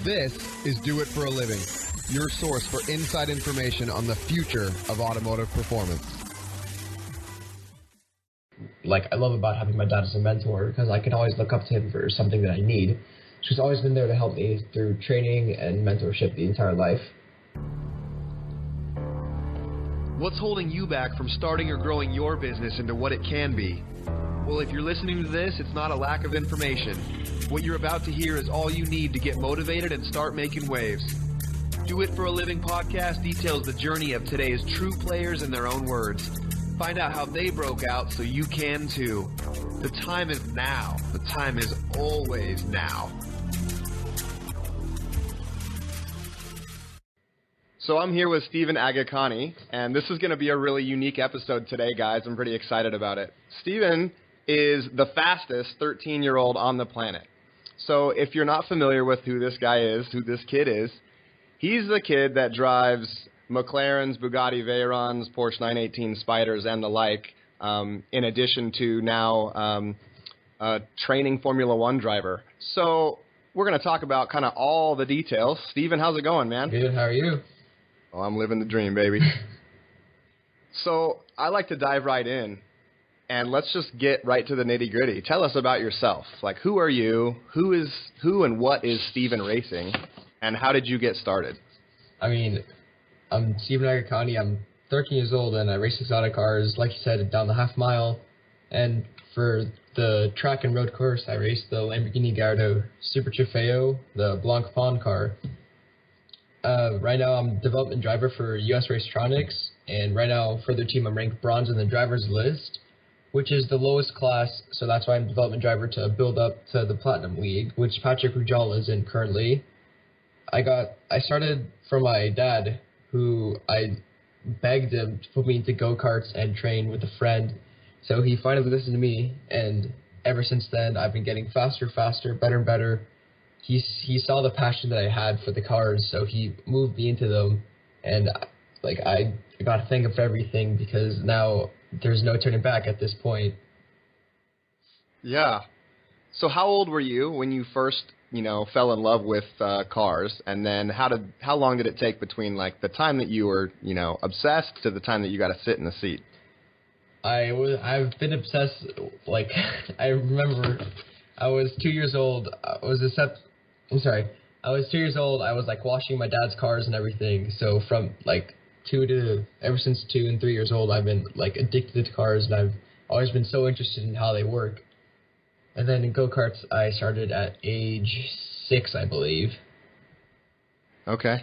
This is Do It for a Living, your source for inside information on the future of automotive performance. Like, I love about having my dad as a mentor because I can always look up to him for something that I need. She's always been there to help me through training and mentorship the entire life. What's holding you back from starting or growing your business into what it can be? Well, if you're listening to this, it's not a lack of information. What you're about to hear is all you need to get motivated and start making waves. Do It for a Living podcast details the journey of today's true players in their own words. Find out how they broke out so you can too. The time is now. The time is always now. So I'm here with Stephen Aghakhani, and this is going to be a really unique episode today, guys. I'm pretty excited about it. Stephen is the fastest 13-year-old on the planet. So if you're not familiar with who this guy is, who this kid is, he's the kid that drives McClarens, Bugatti Veyrons, Porsche 918 Spyders, and the like, in addition to now a training Formula One driver. So we're going to talk about kind of all the details. Stephen, how's it going, man? Good, how are you? Oh, I'm living the dream, baby. So I like to dive right in, and let's just get right to the nitty-gritty. Tell us about yourself. Like, who are you? Who and what is Stephen Racing, and how did you get started? I mean, I'm Stephen Aghakhani. I'm 13 years old, and I race exotic cars, like you said, down the half mile. And for the track and road course, I raced the Lamborghini Gallardo Super Trofeo, the Blanc Pawn car. Right now, I'm development driver for US Racetronics, and right now, for their team, I'm ranked bronze in the driver's list, which is the lowest class, so that's why I'm development driver to build up to the Platinum League, which Patrick Rujal is in currently. I started from my dad, who I begged him to put me into go-karts and train with a friend, so he finally listened to me, and ever since then, I've been getting faster, better and better. He saw the passion that I had for the cars, so he moved me into them, and like I got to thank him for everything because now there's no turning back at this point. Yeah. So how old were you when you first, fell in love with cars, and then how long did it take between like the time that you were, obsessed to the time that you got to sit in the seat? I've been obsessed. Like I remember, I was 2 years old. I was 2 years old. I was like washing my dad's cars and everything. So from like ever since 2 and 3 years old, I've been like addicted to cars, and I've always been so interested in how they work. And then in go-karts, I started at age 6, I believe. Okay.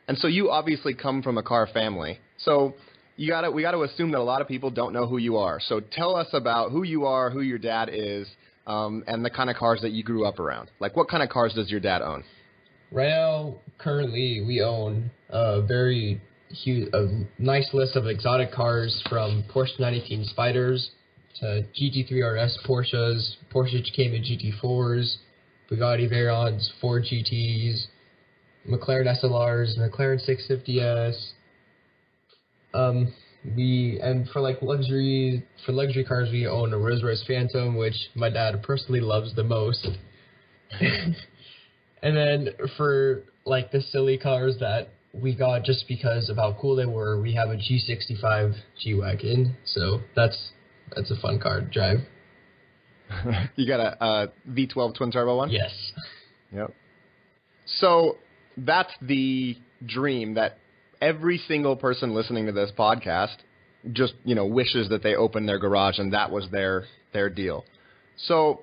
And so you obviously come from a car family. So we got to assume that a lot of people don't know who you are. So tell us about who you are, who your dad is, and the kind of cars that you grew up around. Like, what kind of cars does your dad own? Right now, currently, we own a nice list of exotic cars, from Porsche 918 Spyders to GT3 RS Porsches, Porsche Cayman GT4s, Bugatti Veyrons, Ford GTs, McLaren SLRs, McLaren 650S. And for luxury cars, we own a Rolls-Royce Phantom, which my dad personally loves the most. And then for like the silly cars that we got just because of how cool they were, we have a G65 G-Wagon. So that's a fun car to drive. You got a V12 twin turbo one? Yes. Yep. So that's the dream that every single person listening to this podcast just, wishes that they opened their garage and that was their deal. So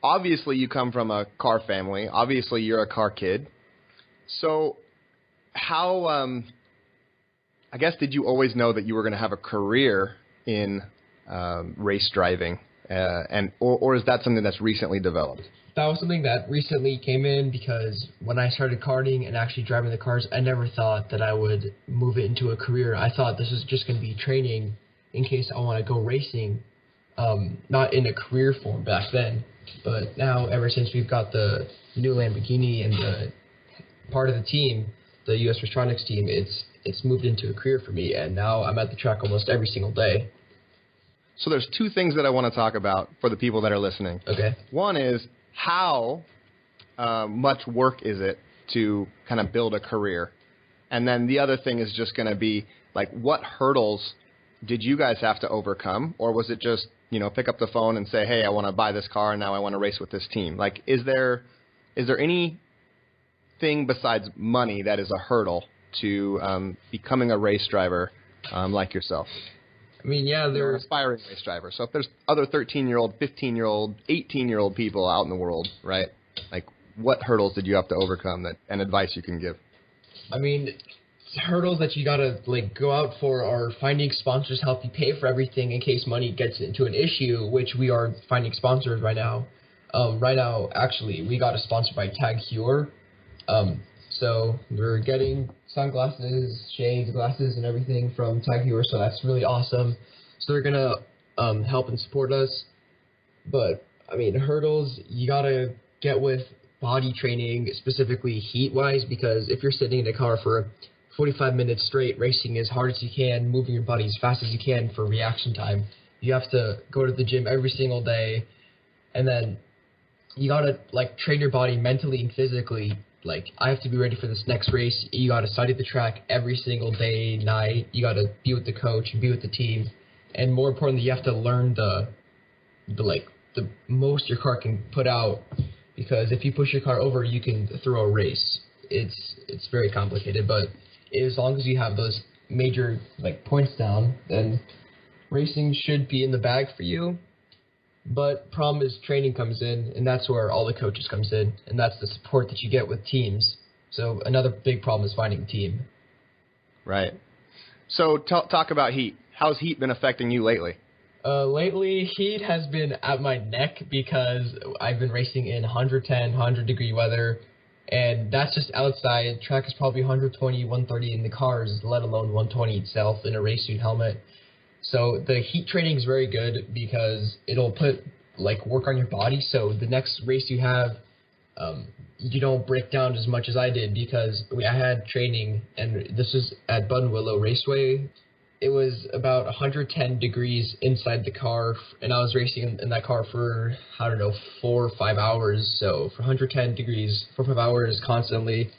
obviously you come from a car family. Obviously you're a car kid. So how, I guess, did you always know that you were going to have a career in race driving, or is that something that's recently developed? That was something that recently came in because when I started karting and actually driving the cars, I never thought that I would move it into a career. I thought this was just going to be training in case I want to go racing, not in a career form back then. But now, ever since we've got the new Lamborghini and the part of the team, the US Racetronics team, it's moved into a career for me, and now I'm at the track almost every single day. So there's two things that I want to talk about for the people that are listening. Okay. One is, how much work is it to kind of build a career? And then the other thing is just going to be, like, what hurdles did you guys have to overcome? Or was it just, pick up the phone and say, hey, I want to buy this car and now I want to race with this team? Like, is there anything besides money that is a hurdle to becoming a race driver like yourself? I mean, yeah, You're an aspiring race driver. So if there's other 13-year-old, 15-year-old, 18-year-old people out in the world, right? Like, what hurdles did you have to overcome and advice you can give? I mean, hurdles that you gotta go out for are finding sponsors help you pay for everything in case money gets into an issue, which we are finding sponsors right now. Actually, we got a sponsor by Tag Heuer. So we're getting sunglasses, shades, glasses, and everything from Tag Heuer, so that's really awesome. So they're gonna help and support us. But I mean, hurdles, you gotta get with body training, specifically heat-wise, because if you're sitting in a car for 45 minutes straight, racing as hard as you can, moving your body as fast as you can for reaction time, you have to go to the gym every single day, and then you gotta train your body mentally and physically. I have to be ready for this next race. You gotta study the track every single day, night. You gotta be with the coach and be with the team, and more importantly, you have to learn the most your car can put out. Because if you push your car over, you can throw a race. It's very complicated, but as long as you have those major points down, then racing should be in the bag for you. But problem is training comes in, and that's where all the coaches comes in, and that's the support that you get with teams. So another big problem is finding a team. Right. So talk about heat. How's heat been affecting you lately? Lately, heat has been at my neck because I've been racing in 110, 100-degree weather, and that's just outside. Track is probably 120, 130 in the cars, let alone 120 itself in a race suit helmet. So the heat training is very good because it'll put work on your body. So the next race you have, you don't break down as much as I did because I had training, and this is at Buttonwillow Raceway. It was about 110 degrees inside the car, and I was racing in that car for, 4 or 5 hours. So for 110 degrees, 4 or 5 hours constantly,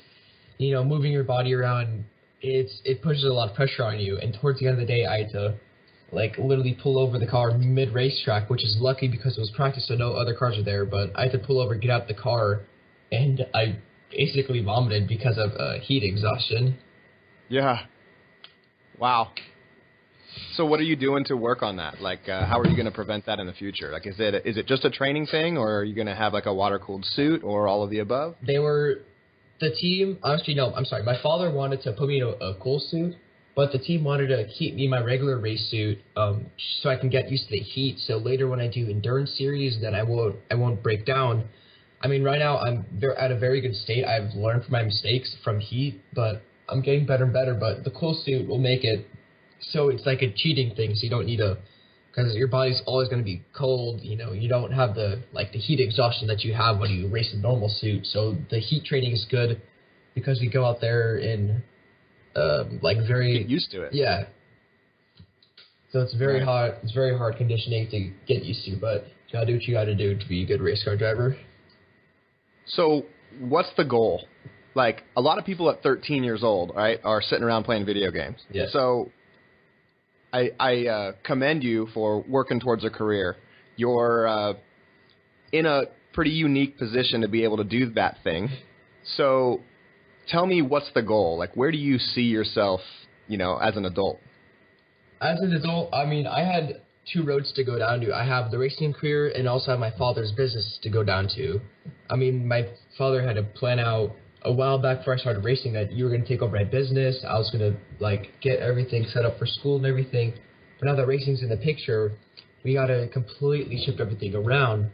moving your body around, it pushes a lot of pressure on you. And towards the end of the day, I had to, literally pull over the car mid-racetrack, which is lucky because it was practice, so no other cars are there. But I had to pull over, get out the car, and I basically vomited because of heat exhaustion. Yeah. Wow. So what are you doing to work on that? How are you going to prevent that in the future? Is it just a training thing, or are you going to have a water-cooled suit, or all of the above? The team, honestly, no, I'm sorry. My father wanted to put me in a cool suit, but the team wanted to keep me in my regular race suit so I can get used to the heat. So later when I do endurance series, then I won't break down. I mean, right now I'm at a very good state. I've learned from my mistakes from heat, but I'm getting better and better. But the cool suit will make it so it's like a cheating thing, so you don't need because your body's always going to be cold, you don't have the heat exhaustion that you have when you race a normal suit. So the heat training is good because we go out there in very get used to it. Yeah. So it's very hard. It's very hard conditioning to get used to, but you gotta do what you gotta do to be a good race car driver. So what's the goal? A lot of people at 13 years old, right, are sitting around playing video games. Yeah. So I commend you for working towards a career. You're in a pretty unique position to be able to do that thing. So tell me, what's the goal? Where do you see yourself, as an adult? As an adult, I mean, I had 2 roads to go down to. I have the racing career and also have my father's business to go down to. I mean, my father had a plan out a while back before I started racing that you were going to take over my business. I was going to get everything set up for school and everything. But now that racing's in the picture, we got to completely shift everything around.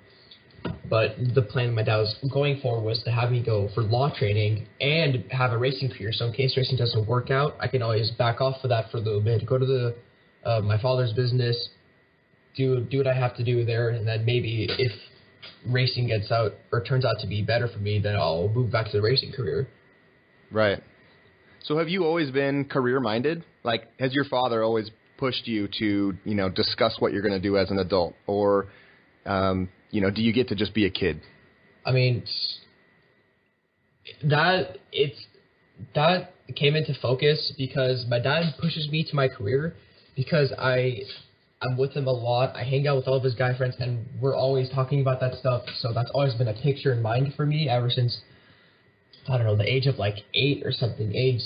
But the plan my dad was going for was to have me go for law training and have a racing career. So in case racing doesn't work out, I can always back off of that for a little bit, go to my father's business, do what I have to do there, and then maybe if racing gets out or turns out to be better for me, then I'll move back to the racing career. Right. So have you always been career-minded? Has your father always pushed you to, discuss what you're going to do as an adult? Or, do you get to just be a kid? I mean, that came into focus because my dad pushes me to my career because I'm with him a lot. I hang out with all of his guy friends, and we're always talking about that stuff. So that's always been a picture in mind for me ever since, I don't know, the age of like 8 or something, age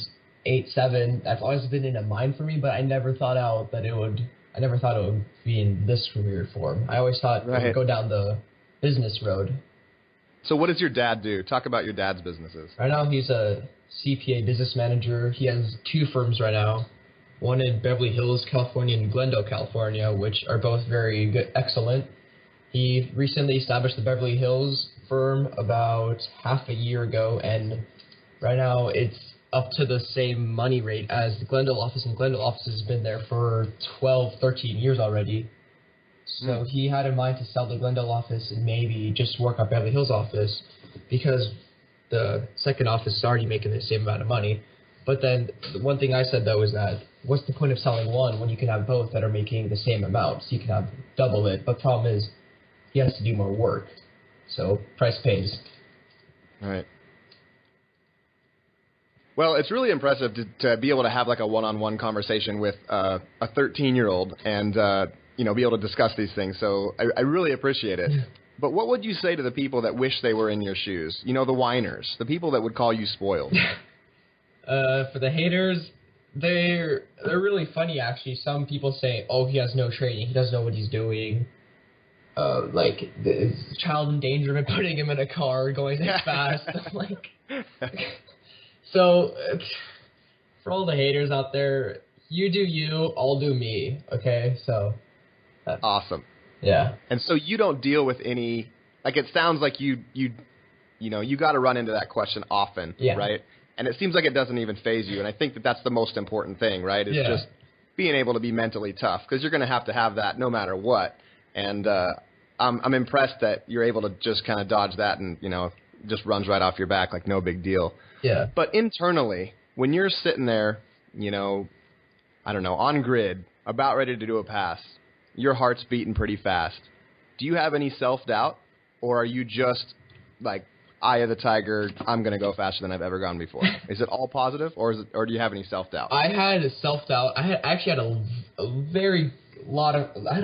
8, 7. That's always been in a mind for me, but I never thought it would be in this career form. I always thought it would go down the business road. So what does your dad do? Talk about your dad's businesses. Right now he's a CPA business manager. He has 2 firms right now, one in Beverly Hills, California, and Glendale, California, which are both very good, excellent. He recently established the Beverly Hills firm about half a year ago, and right now it's up to the same money rate as the Glendale office, and the Glendale office has been there for 12, 13 years already. So he had in mind to sell the Glendale office and maybe just work on Beverly Hills office because the second office is already making the same amount of money. But then the one thing I said, though, is that what's the point of selling one when you can have both that are making the same amount? So you can have double it. But problem is he has to do more work. So price pays. All right. Well, it's really impressive to be able to have like a one-on-one conversation with a 13-year-old and be able to discuss these things. So I really appreciate it. But what would you say to the people that wish they were in your shoes? The whiners, the people that would call you spoiled. For the haters, they're really funny actually. Some people say, "Oh, he has no training. He doesn't know what he's doing." Like the child endangerment, putting him in a car, going that fast. So, for all the haters out there, you do you, I'll do me. Okay, so. Awesome. Yeah. And so you don't deal with any, like it sounds like you got to run into that question often, right? And it seems like it doesn't even faze you. And I think that that's the most important thing, right? Is just being able to be mentally tough because you're going to have that no matter what. And I'm impressed that you're able to just kind of dodge that and, just runs right off your back like no big deal. Yeah. But internally, when you're sitting there, I don't know, on grid, about ready to do a pass, your heart's beating pretty fast. Do you have any self-doubt, or are you just like, eye of the tiger, I'm going to go faster than I've ever gone before? Is it all positive, or do you have any self-doubt? I had self-doubt. I had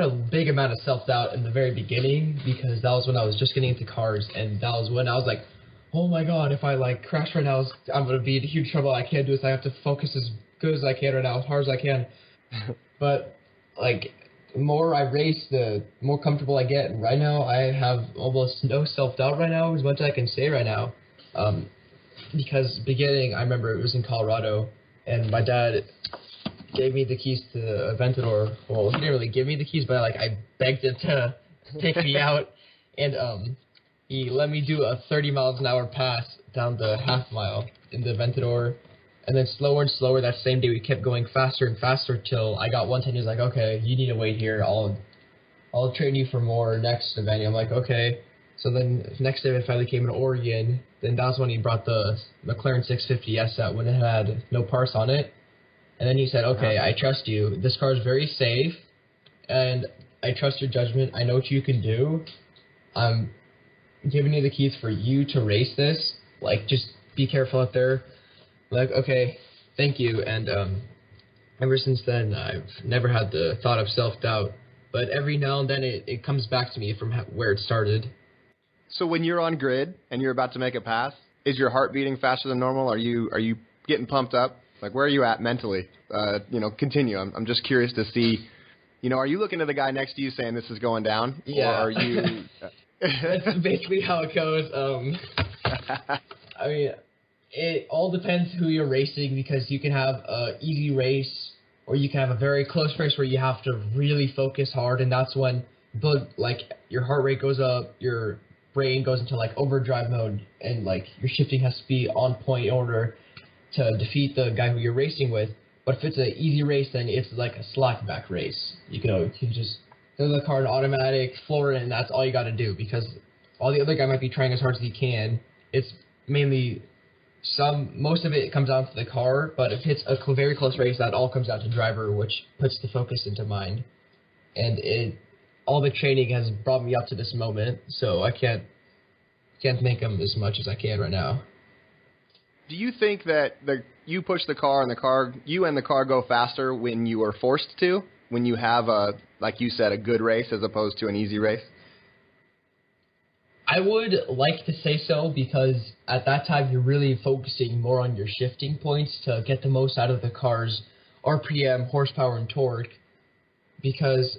a big amount of self-doubt in the very beginning because that was when I was just getting into cars, and that was when I was like, oh my god, if I like crash right now, I'm going to be in huge trouble. I can't do this. I have to focus as good as I can right now, as hard as I can. But like, the more I race, the more comfortable I get. And right now, I have almost no self-doubt right now, as much as I can say right now. Because beginning, I remember it was in Colorado, and my dad gave me the keys to the Aventador. Well, he didn't really give me the keys, but I begged him to take me out. And he let me do a 30 miles an hour pass down the half mile in the Aventador. And then slower and slower that same day, we kept going faster and faster till I got 110. He was like, okay, you need to wait here. I'll train you for more next event. I'm like, okay. So then next day, I finally came in Oregon. Then that's when he brought the McClaren 650S out when it had no parts on it. And then he said, okay, I trust you. This car is very safe, and I trust your judgment. I know what you can do. I'm giving you the keys for you to race this. Like, just be careful out there. Like, okay, thank you. And ever since then, I've never had the thought of self-doubt. But every now and then, it comes back to me from where it started. So when you're on grid and you're about to make a pass, is your heart beating faster than normal? Are you getting pumped up? Like, where are you at mentally? Continue. I'm just curious to see, are you looking at the guy next to you saying this is going down? Yeah. Or are you... That's basically how it goes. I mean, it all depends who you're racing, because you can have an easy race or you can have a very close race where you have to really focus hard, and that's when your heart rate goes up, your brain goes into overdrive mode, and your shifting has to be on point in order to defeat the guy who you're racing with. But if it's an easy race, then it's like a slack back race. You can just throw the car in automatic, floor it, and that's all you got to do, because while the other guy might be trying as hard as he can, it's mainly most of it comes down to the car. But if it's a very close race, that all comes down to driver, which puts the focus into mind. And all the training has brought me up to this moment, so I can't thank him as much as I can right now. Do you think that you push the car and you and the car go faster when you are forced to, when you have like you said, a good race as opposed to an easy race? I would like to say so, because at that time you're really focusing more on your shifting points to get the most out of the car's RPM, horsepower, and torque. Because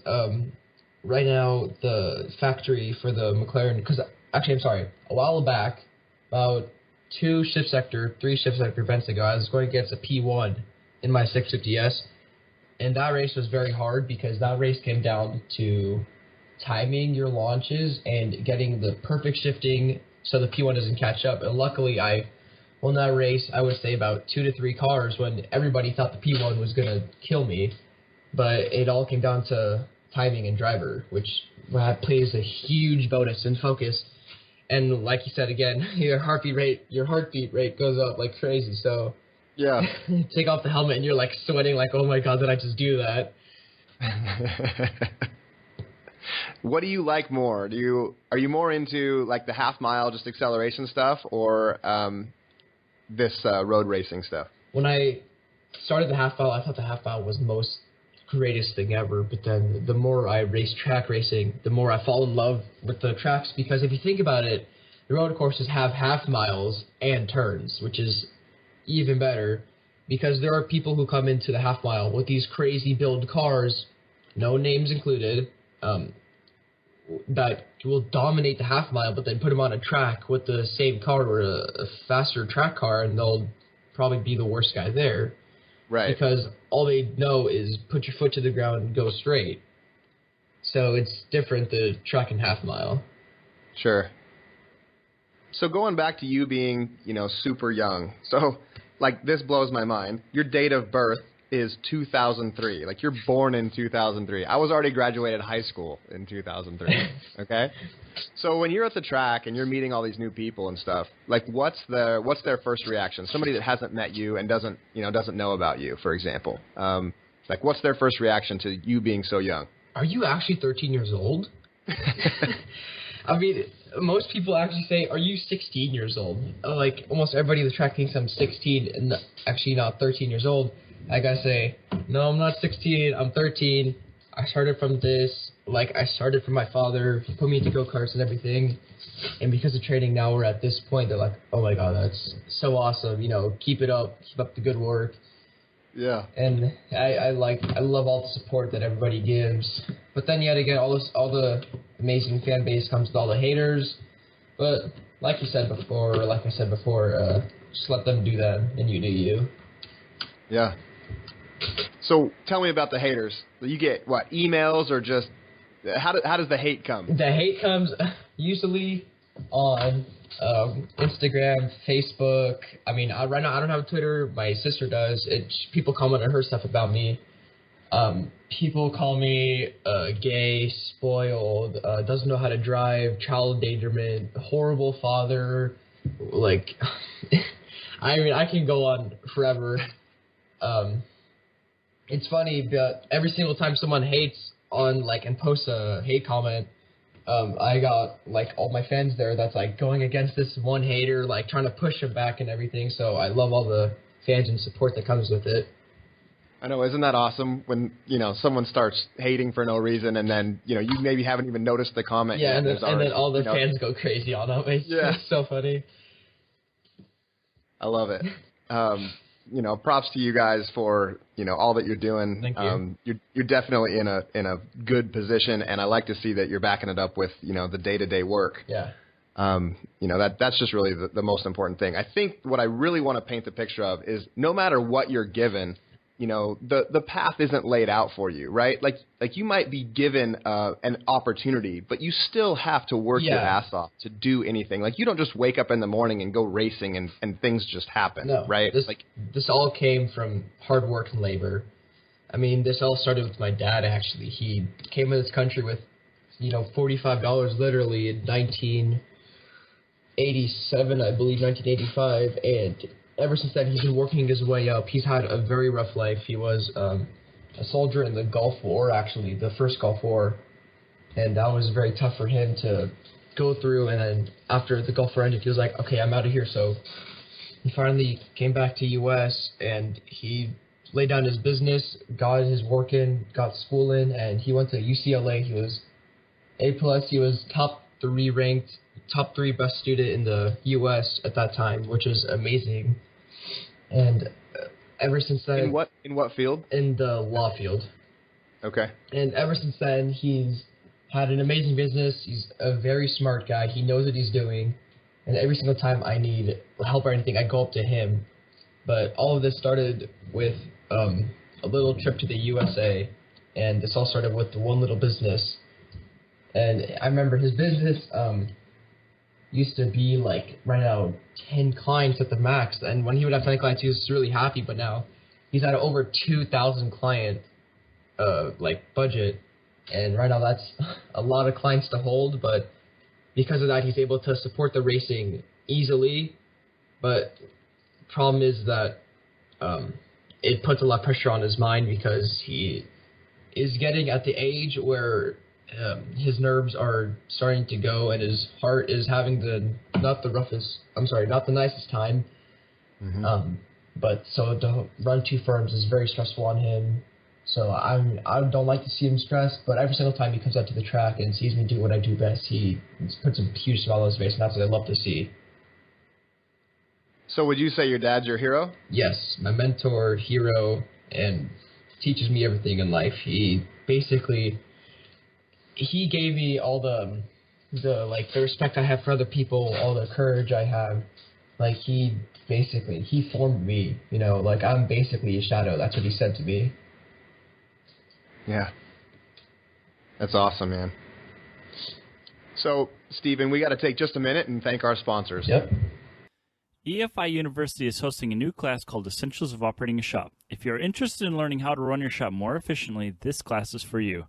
right now the factory for the McLaren, a while back, about 3 shift sector events ago, I was going against a P1 in my 650S, and that race was very hard because that race came down to timing your launches and getting the perfect shifting so the P1 doesn't catch up. And luckily, I won that race, I would say, about 2 to 3 cars when everybody thought the P1 was going to kill me. But it all came down to timing and driver, which plays a huge bonus in focus. And like you said, again, your heartbeat rate goes up like crazy. So yeah, take off the helmet and you're like sweating like, oh my God, did I just do that? What do you like more? Are you more into like the half mile, just acceleration stuff, or this road racing stuff? When I started the half mile, I thought the half mile was the most greatest thing ever. But then the more I race track racing, the more I fall in love with the tracks. Because if you think about it, the road courses have half miles and turns, which is even better. Because there are people who come into the half mile with these crazy build cars, no names included, that will dominate the half mile, but then put them on a track with the same car or a faster track car, and they'll probably be the worst guy there. Right. Because all they know is put your foot to the ground and go straight. So it's different, the track and half mile. Sure. So going back to you being, super young. So, like, this blows my mind. Your date of birth is 2003. Like, you're born in 2003. I was already graduated high school in 2003. Okay? So when you're at the track and you're meeting all these new people and stuff, like, what's their first reaction? Somebody that hasn't met you and doesn't know about you, for example. Like, what's their first reaction to you being so young? Are you actually 13 years old? I mean, most people actually say, are you 16 years old? Like, almost everybody at the track thinks I'm 16 and actually not 13 years old. I gotta say, no, I'm not 16, I'm 13. I started from this, like, I started from my father. He put me into go-karts and everything. And because of training, now we're at this point, they're like, oh my God, that's so awesome. Keep it up, keep up the good work. Yeah. And I love all the support that everybody gives. But then yet again, all the amazing fan base comes with all the haters. But like I said before, just let them do that and you do you. Yeah. So tell me about the haters. You get what, emails, or just how does the hate come? The hate comes usually on Instagram, Facebook. I mean, right now I don't have Twitter. My sister does. People comment on her stuff about me. People call me gay, spoiled, doesn't know how to drive, child endangerment, horrible father. Like, I mean, I can go on forever. It's funny, but every single time someone hates on, like, and posts a hate comment, I got, like, all my fans there that's, like, going against this one hater, like, trying to push him back and everything. So I love all the fans and support that comes with it. I know, isn't that awesome when, someone starts hating for no reason, and then, you maybe haven't even noticed the comment yet. And then all the fans go crazy on them. It's so funny. I love it. Props to you guys for, all that you're doing. Thank you. You're definitely in a good position, and I like to see that you're backing it up with, the day-to-day work. Yeah. That's just really the most important thing. I think what I really want to paint the picture of is no matter what you're given, the path isn't laid out for you, right? Like you might be given an opportunity, but you still have to work your ass off to do anything. Like, you don't just wake up in the morning and go racing and things just happen, right? This all came from hard work and labor. I mean, this all started with my dad, actually. He came to this country with, $45 literally in 1987, I believe, 1985, and ever since then, he's been working his way up. He's had a very rough life. He was a soldier in the Gulf War, actually, the first Gulf War. And that was very tough for him to go through. And then after the Gulf War ended, he was like, okay, I'm out of here. So he finally came back to U.S. and he laid down his business, got his work in, got school in, and he went to UCLA. He was A+. He was top 3 ranked, top 3 best student in the U.S. at that time, which is amazing. And ever since then, in what field? In the law field. Okay. And ever since then, he's had an amazing business. He's a very smart guy. He knows what he's doing. And every single time I need help or anything, I go up to him. But all of this started with a little trip to the USA, and this all started with one little business. And I remember his business used to be like right now 10 clients at the max. And when he would have 10 clients, he was really happy. But now he's at over 2,000 client budget, and right now that's a lot of clients to hold. But because of that, he's able to support the racing easily. But problem is that it puts a lot of pressure on his mind because he is getting at the age where his nerves are starting to go, and his heart is having not the nicest time. Mm-hmm. But so to run 2 firms is very stressful on him. So I don't like to see him stressed, but every single time he comes out to the track and sees me do what I do best, he puts a huge smile on his face, and that's what I love to see. So would you say your dad's your hero? Yes, my mentor, hero, and teaches me everything in life. He gave me all the respect I have for other people, all the courage I have. Like he formed me, like I'm basically a shadow. That's what he said to me. Yeah. That's awesome, man. So, Stephen, we got to take just a minute and thank our sponsors. Yep. Efi University is hosting a new class called Essentials of Operating a Shop. If you're interested in learning how to run your shop more efficiently, this class is for you.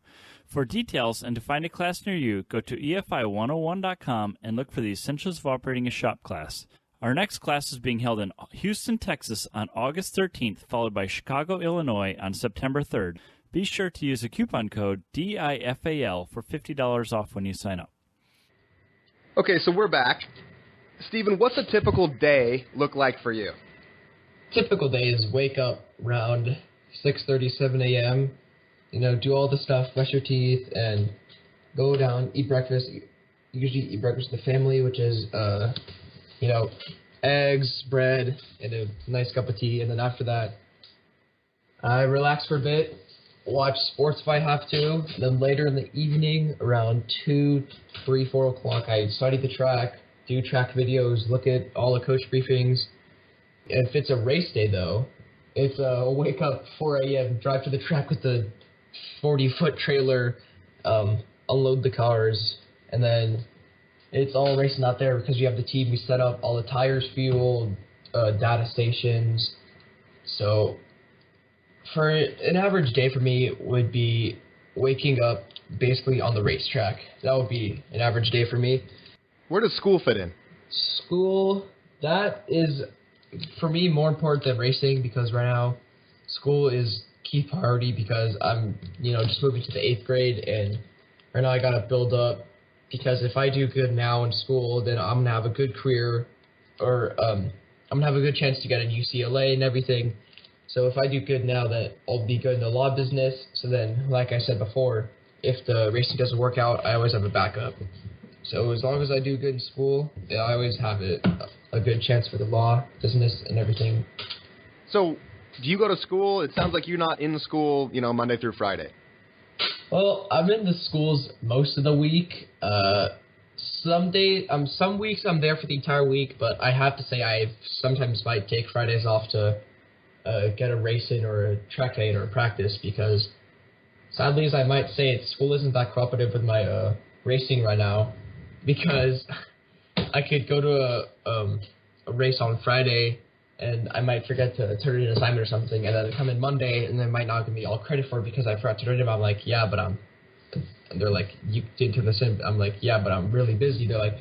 For details and to find a class near you, go to EFI101.com and look for the Essentials of Operating a Shop class. Our next class is being held in Houston, Texas on August 13th, followed by Chicago, Illinois on September 3rd. Be sure to use a coupon code DIFAL for $50 off when you sign up. Okay, so we're back. Stephen, what's a typical day look like for you? Typical day is wake up around 6:30, 7 a.m., do all the stuff, brush your teeth, and go down, eat breakfast. Usually eat breakfast with the family, which is, eggs, bread, and a nice cup of tea. And then after that, I relax for a bit, watch sports if I have to. Then later in the evening, around 2, 3, 4 o'clock, I study the track, do track videos, look at all the coach briefings. If it's a race day, though, it's wake up 4 a.m., drive to the track with the 40-foot trailer, unload the cars, and then it's all racing out there because we have the team. We set up all the tires, fuel, data stations. So for an average day for me would be waking up basically on the racetrack. That would be an average day for me. Where does school fit in? School, that is, for me, more important than racing because right now school is key priority because I'm, just moving to the 8th grade, and right now I got to build up because if I do good now in school, then I'm going to have a good career, or I'm going to have a good chance to get in UCLA and everything. So if I do good now, then I'll be good in the law business. So then, like I said before, if the racing doesn't work out, I always have a backup. So as long as I do good in school, I always have a good chance for the law, business, and everything. So do you go to school? It sounds like you're not in school, Monday through Friday. Well, I'm in the schools most of the week. Some weeks I'm there for the entire week, but I have to say I sometimes might take Fridays off to get a race in or a track day or a practice because sadly, as I might say, school isn't that cooperative with my racing right now because I could go to a race on Friday and I might forget to turn in an assignment or something, and then come in Monday and they might not give me all credit for it because I forgot to turn it in. I'm like, yeah, but and they're like, you didn't turn this in. I'm like, yeah, but I'm really busy. They're like,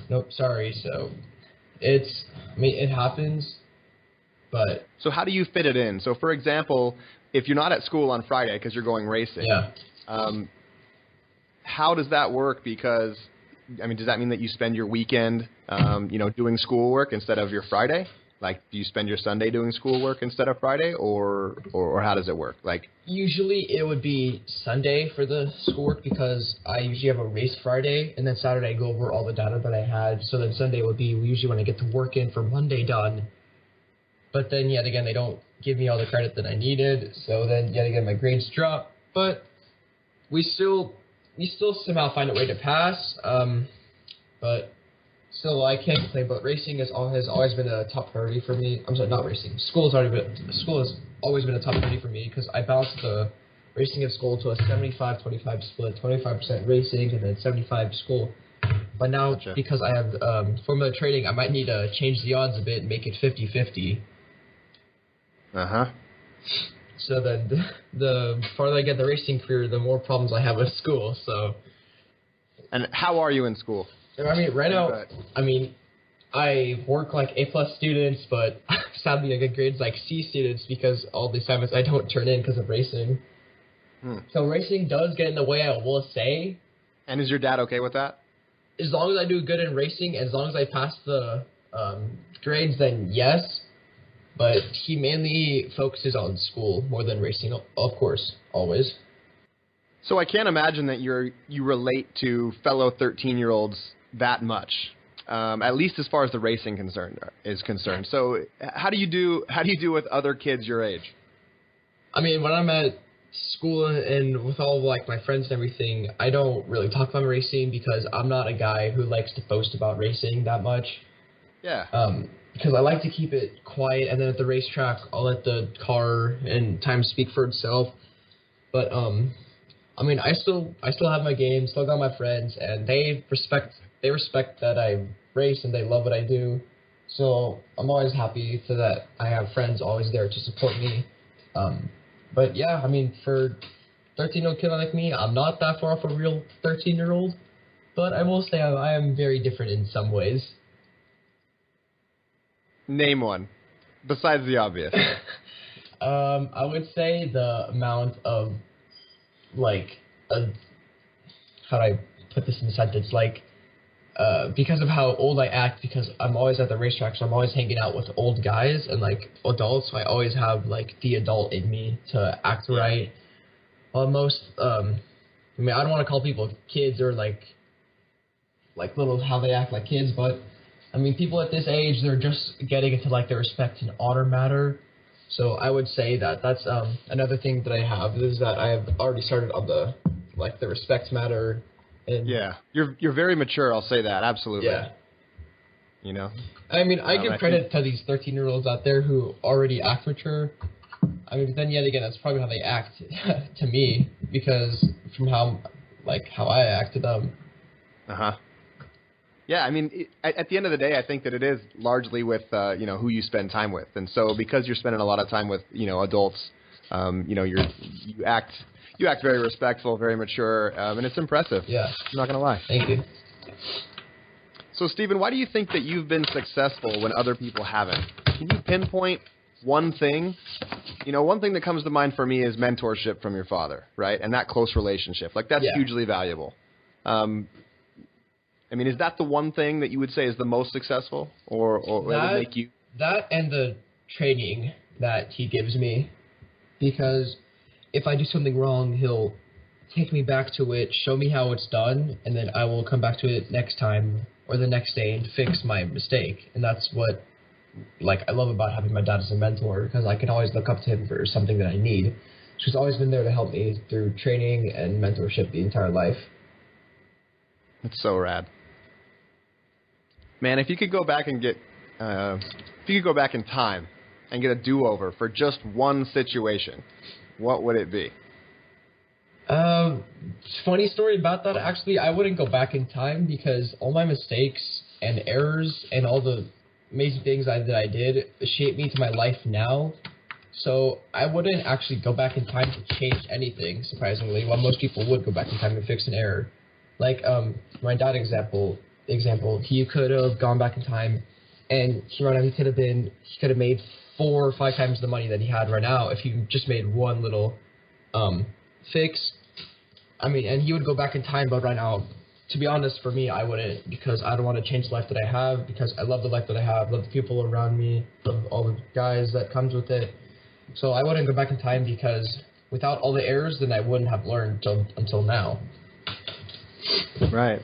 nope, sorry. So it happens. But so how do you fit it in? So for example, if you're not at school on Friday because you're going racing, how does that work? Because does that mean that you spend your weekend, doing schoolwork instead of your Friday? Like, do you spend your Sunday doing schoolwork instead of Friday, or how does it work? Like, Usually it would be Sunday for the schoolwork because I usually have a race Friday, and then Saturday I go over all the data that I had. So then Sunday would be usually when I get the work in for Monday done. But then yet again, they don't give me all the credit that I needed. So then yet again, my grades drop. But we still somehow find a way to pass. But still, I can't complain. But racing has always been a top priority for me. I'm sorry, not racing. School has always been a top priority for me because I balanced the racing and school to a 75-25 split, 25% racing and then 75 school. But now, Gotcha. because I have formula trading, I might need to change the odds a bit and make it 50-50. uh-huh. So then the farther I get the racing career, the more problems I have with school. So, And how are you in school? I mean, right now, Right. I mean, I work like A+ students, but sadly I get grades like C students because all the assignments I don't turn in because of racing. So racing does get in the way, I will say. And is your dad okay with that? As long as I do good in racing, as long as I pass the grades, then yes. But he mainly focuses on school more than racing, of course, always. So I can't imagine that you relate to fellow 13-year-olds that much, at least as far as the racing is concerned. So how do you do with other kids your age? I mean, when I'm at school and with all like my friends and everything, I don't really talk about racing because I'm not a guy who likes to boast about racing that much. Yeah. Because I like to keep it quiet, and then at the racetrack, I'll let the car and time speak for itself. But I mean, I still have my game, still got my friends, and they respect that I race and they love what I do. So I'm always happy for that. I have friends always there to support me. But yeah, I mean, for 13-year-old kid like me, I'm not that far off a real 13-year-old. But I will say I am very different in some ways. Name one, besides the obvious. I would say the amount of, like, how do I put this in a sentence? Like, because of how old I act, because I'm always at the racetrack, so I'm always hanging out with old guys and, like, adults, so I always have, like, the adult in me to act right. While most, I mean, I don't want to call people kids or, like little, how they act like kids, but I mean, people at this age, they're just getting into, like, the respect and honor matter. So I would say that that's another thing that I have is that I have already started on the, like, the respect matter. And Yeah. You're very mature, I'll say that, absolutely. yeah. You know? I mean, I give I credit to these 13-year-olds out there who already act mature. I mean, but then yet again, that's probably how they act to me because from how I act to them. Uh-huh. Yeah, I mean, at the end of the day, I think that it is largely with, who you spend time with. And so because you're spending a lot of time with, adults, you act very respectful, very mature, and it's impressive. Yeah. I'm not going to lie. Thank you. So, Stephen, why do you think that you've been successful when other people haven't? Can you pinpoint one thing? One thing that comes to mind for me is mentorship from your father, right? And that close relationship. Like, that's hugely valuable. I mean, is that the one thing that you would say is the most successful, or would make you? That and the training that he gives me, because if I do something wrong, he'll take me back to it, show me how it's done, and then I will come back to it next time or the next day and fix my mistake. And that's what, I love about having my dad as a mentor, because I can always look up to him for something that I need. He's always been there to help me through training and mentorship the entire life. It's so rad. Man, if you could go back and go back in time and get a do-over for just one situation, what would it be? Funny story about that. Actually, I wouldn't go back in time because all my mistakes and errors and all the amazing things that I did shaped me to my life now. So I wouldn't actually go back in time to change anything, surprisingly, while most people would go back in time to fix an error. Like my dad example, he could have gone back in time and he could have made 4 or 5 times the money that he had right now if he just made one little fix. I mean, and he would go back in time, but right now to be honest, for me, I wouldn't, because I don't want to change the life that I have, because I love the life that I have, love the people around me, love all the guys that comes with it. So I wouldn't go back in time, because without all the errors, then I wouldn't have learned until now. Right.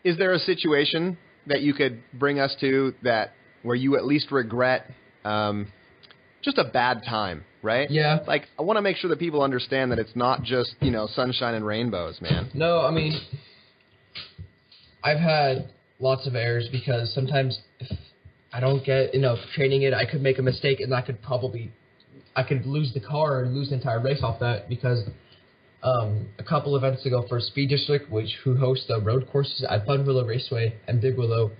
Is there a situation that you could bring us to that where you at least regret just a bad time, right? Yeah. Like, I want to make sure that people understand that it's not just, sunshine and rainbows, man. No, I mean, I've had lots of errors, because sometimes if I don't get enough training in, I could make a mistake, and I could lose the car and lose the entire race off that, because a couple events ago for Speed District, who hosts the road courses at Bun Willow Raceway and Big Willow,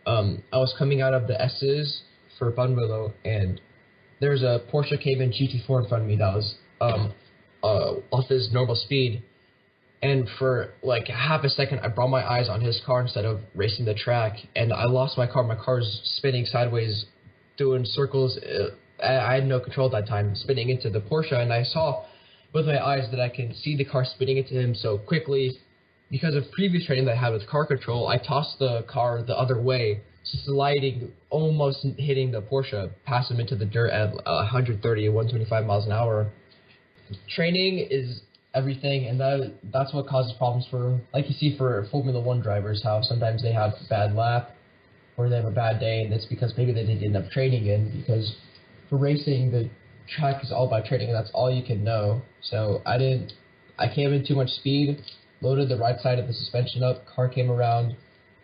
I was coming out of the S's for Bun Willow, and there's a Porsche Cayman GT4 in front of me that was off his normal speed, and for like half a second I brought my eyes on his car instead of racing the track, and I lost my car. My car's spinning sideways, doing circles. I had no control at that time, spinning into the Porsche, and I saw with my eyes that I can see the car spinning into him so quickly. Because of previous training that I had with car control, I tossed the car the other way, sliding, almost hitting the Porsche, pass him into the dirt at 130 or 125 miles an hour. Training is everything, and that's what causes problems for, like you see for Formula One drivers, how sometimes they have a bad lap or they have a bad day, and it's because maybe they didn't get enough training in, because for racing, the track is all about training, and that's all you can know. So I came in too much speed, loaded the right side of the suspension up, car came around,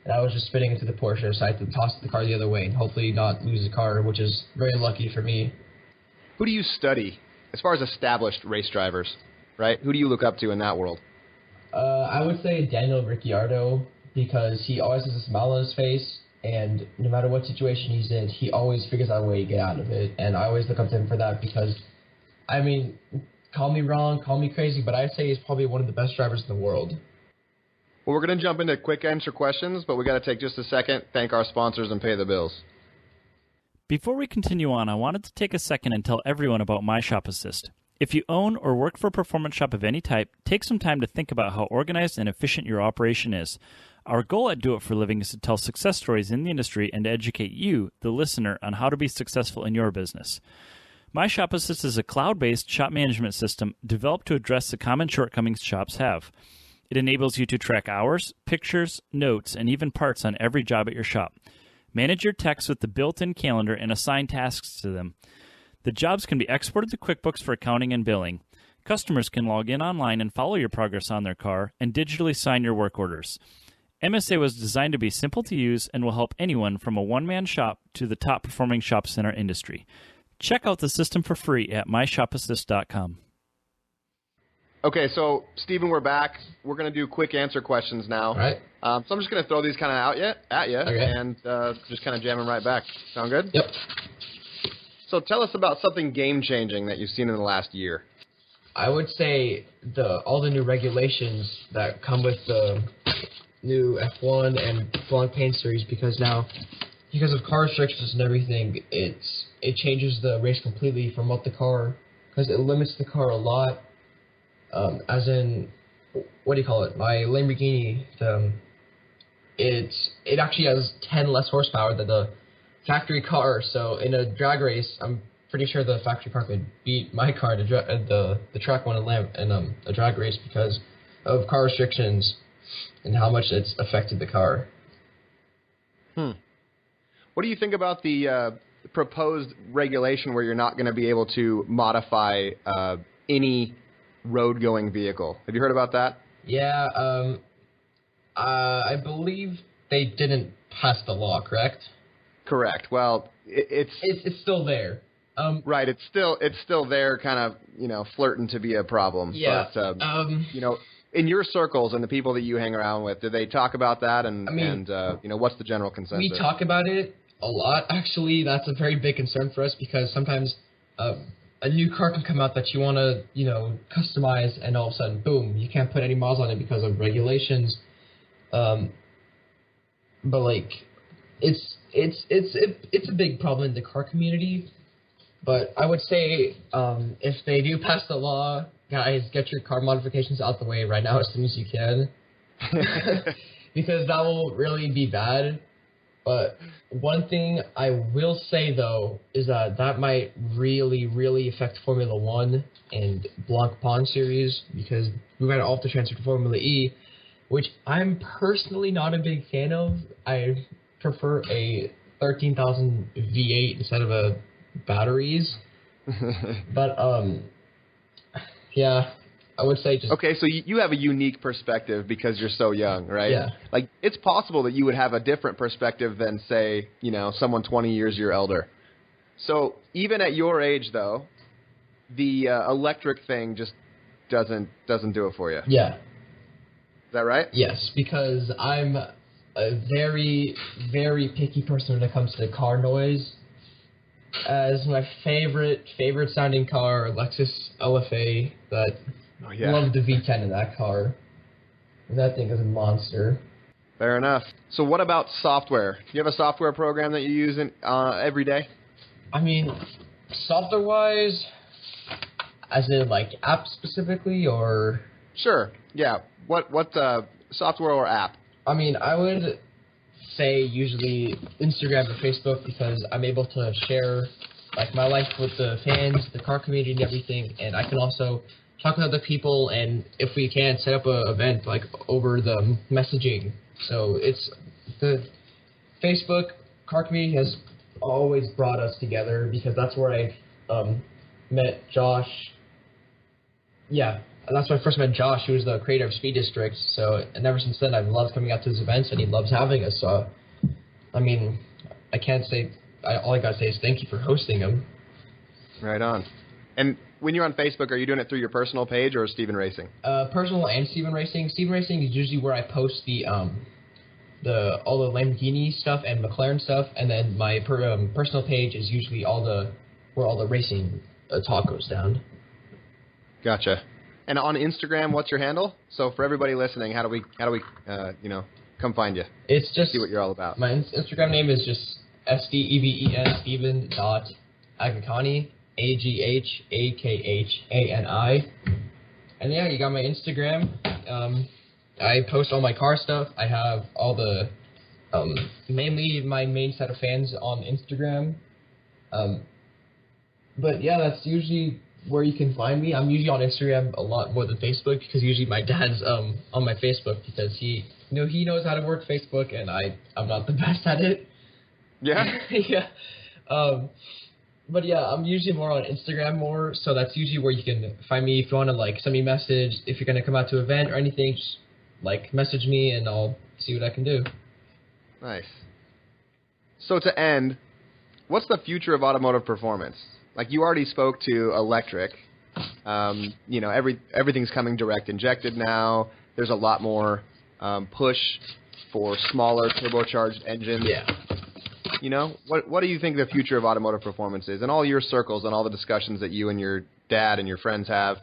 and I was just spinning into the Porsche, so I had to toss the car the other way and hopefully not lose the car, which is very lucky for me. Who do you study as far as established race drivers, right? Who do you look up to in that world? I would say Daniel Ricciardo, because he always has a smile on his face, and no matter what situation he's in, he always figures out a way to get out of it, and I always look up to him for that, because, I mean, call me wrong, call me crazy, but I'd say he's probably one of the best drivers in the world. Well, we're going to jump into quick answer questions, but we got to take just a second, thank our sponsors, and pay the bills. Before we continue on, I wanted to take a second and tell everyone about My Shop Assist. If you own or work for a performance shop of any type, take some time to think about how organized and efficient your operation is. Our goal at Do It for a Living is to tell success stories in the industry and to educate you, the listener, on how to be successful in your business. My Shop Assist is a cloud-based shop management system developed to address the common shortcomings shops have. It enables you to track hours, pictures, notes, and even parts on every job at your shop. Manage your techs with the built-in calendar and assign tasks to them. The jobs can be exported to QuickBooks for accounting and billing. Customers can log in online and follow your progress on their car and digitally sign your work orders. MSA was designed to be simple to use and will help anyone from a one-man shop to the top-performing shops in our industry. Check out the system for free at myshopassist.com. Okay, so, Stephen, we're back. We're going to do quick answer questions now. All right. So I'm just going to throw these kind of at you, okay, and just kind of jam them right back. Sound good? Yep. So tell us about something game-changing that you've seen in the last year. I would say all the new regulations that come with the new F1 and F1 Paint Series, because of car restrictions and everything, it changes the race completely from what the car, because it limits the car a lot. As in, what do you call it? My Lamborghini, it actually has 10 less horsepower than the factory car. So in a drag race, I'm pretty sure the factory car could beat my car to the track one in a drag race because of car restrictions and how much it's affected the car. What do you think about the proposed regulation where you're not going to be able to modify any road-going vehicle? Have you heard about that? Yeah, I believe they didn't pass the law, correct? Correct. Well, it's still there. Right. It's still there, kind of, flirting to be a problem. Yeah. But, in your circles and the people that you hang around with, do they talk about that? And what's the general consensus? We talk about it a lot. Actually, that's a very big concern for us because sometimes a new car can come out that you want to, customize, and all of a sudden, boom, you can't put any miles on it because of regulations. But it's a big problem in the car community. But I would say if they do pass the law, guys, get your car modifications out the way right now as soon as you can. because that will really be bad. But one thing I will say, though, is that might really, really affect Formula 1 and Blancpain series, because we might all have to transfer to Formula E, which I'm personally not a big fan of. I prefer a 13,000 V8 instead of a batteries. But, yeah, I would say just... Okay, so you have a unique perspective because you're so young, right? Yeah. Like, it's possible that you would have a different perspective than, say, someone 20 years your elder. So even at your age, though, the electric thing just doesn't do it for you. Yeah. Is that right? Yes, because I'm a very, very picky person when it comes to car noise. As my favorite sounding car, Lexus LFA, that... Oh, yeah. Love the V10 in that car. That thing is a monster. Fair enough. So what about software? Do you have a software program that you use every day? I mean, software-wise, as in like app specifically, or? Sure. Yeah. What software or app? I mean, I would say usually Instagram or Facebook, because I'm able to share like my life with the fans, the car community, and everything, and I can also talk with other people, and if we can, set up an event like over the messaging. So it's the Facebook car community has always brought us together, because that's where I met Josh. Yeah, that's when I first met Josh, who was the creator of Speed District. So, and ever since then, I've loved coming out to his events, and he loves having us. So, I mean, I can't say. All I gotta say is thank you for hosting him. Right on. And when you're on Facebook, are you doing it through your personal page or Steven Racing? Personal and Steven Racing. Steven Racing is usually where I post all the Lamborghini stuff and McClaren stuff, and then my personal page is usually where all the racing talk goes down. Gotcha. And on Instagram, what's your handle? So for everybody listening, how do we come find you? It's just see what you're all about. My Instagram name is just Steven.Aghakhani. Aghakhani. And yeah, you got my Instagram. I post all my car stuff. I have all the mainly my main set of fans on Instagram. But yeah, that's usually where you can find me. I'm usually on Instagram a lot more than Facebook, because usually my dad's on my Facebook, because he knows how to work Facebook, and I'm not the best at it. Yeah. Yeah. But yeah, I'm usually more on Instagram more, so that's usually where you can find me. If you want to like send me a message, if you're gonna come out to an event or anything, just like message me and I'll see what I can do. Nice. So to end, what's the future of automotive performance? Like, you already spoke to electric. Everything's coming direct injected now. There's a lot more push for smaller turbocharged engines. Yeah. What do you think the future of automotive performance is? In all your circles and all the discussions that you and your dad and your friends have,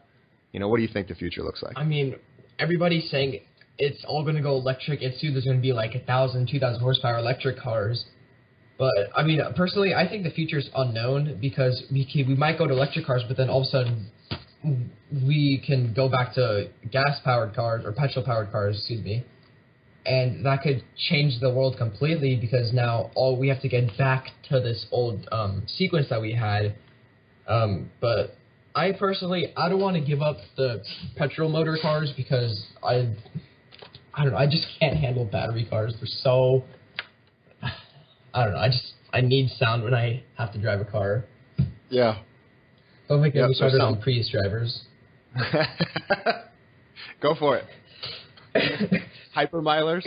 what do you think the future looks like? I mean, everybody's saying it's all going to go electric, and soon there's going to be like 1,000, 2,000 horsepower electric cars. But, I mean, personally, I think the future's unknown, because we might go to electric cars, but then all of a sudden we can go back to gas-powered cars, or petrol-powered cars, excuse me. And that could change the world completely, because now we have to get back to this old sequence that we had. But I personally, I don't want to give up the petrol motor cars, because I don't know, I just can't handle battery cars. They're so, I don't know, I need sound when I have to drive a car. Yeah. Don't make me started on Prius drivers. Go for it. Hypermilers.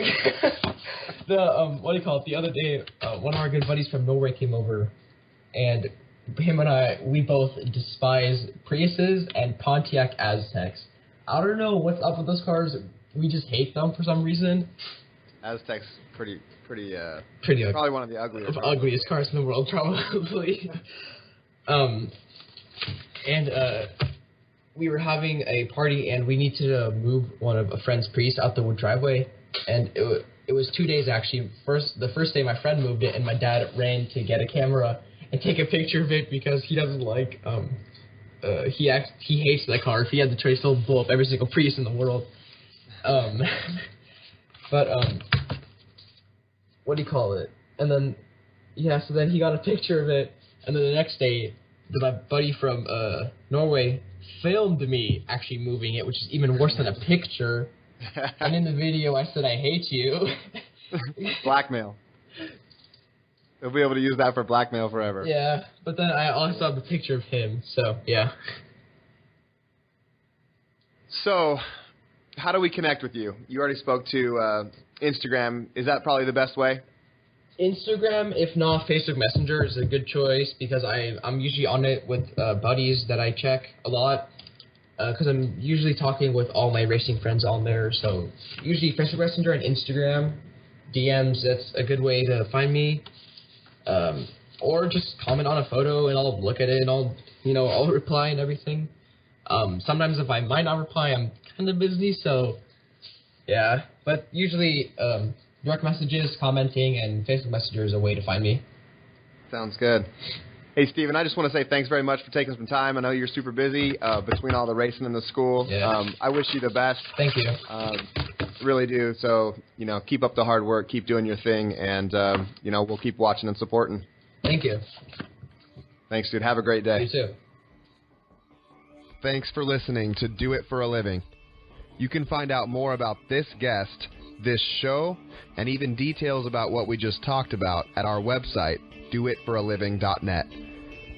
What do you call it? The other day, one of our good buddies from Norway came over, and him and I, we both despise Priuses and Pontiac Aztecs. I don't know what's up with those cars. We just hate them for some reason. Aztecs pretty ugly. Probably one of the ugliest cars in the world, probably. We were having a party, and we needed to move one of a friend's Prius out the driveway, and it was 2 days actually. The first day my friend moved it, and my dad ran to get a camera and take a picture of it, because he doesn't like he hates that car. If he had the choice, he'll blow up every single Prius in the world. But, what do you call it? And then, yeah, so then he got a picture of it, and then the next day, my buddy from Norway filmed me actually moving it, which is even worse than a picture. And in the video, I said, "I hate you." Blackmail. They'll be able to use that for blackmail forever. Yeah, but then I also have a picture of him, so, yeah. So, how do we connect with you? You already spoke to Instagram. Is that probably the best way? Instagram, if not Facebook Messenger, is a good choice because I'm usually on it with buddies that I check a lot because I'm usually talking with all my racing friends on there. So usually Facebook Messenger and Instagram DMs, that's a good way to find me. Or just comment on a photo and I'll look at it and I'll reply and everything. Sometimes if I might not reply, I'm kind of busy, so yeah. But usually direct messages, commenting, and Facebook Messenger is a way to find me. Sounds good. Hey, Steven, I just want to say thanks very much for taking some time. I know you're super busy between all the racing and the school. Yeah. I wish you the best. Thank you. Really do. So, keep up the hard work, keep doing your thing, and, we'll keep watching and supporting. Thank you. Thanks, dude. Have a great day. You too. Thanks for listening to Do It for a Living. You can find out more about this guest, this show, and even details about what we just talked about at our website, doitforaliving.net.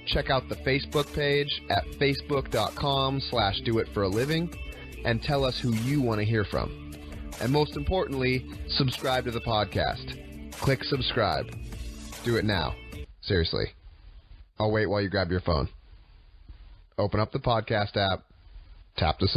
Check out the Facebook page at facebook.com/doitforaliving and tell us who you want to hear from. And most importantly, subscribe to the podcast. Click subscribe. Do it now. Seriously. I'll wait while you grab your phone. Open up the podcast app, tap the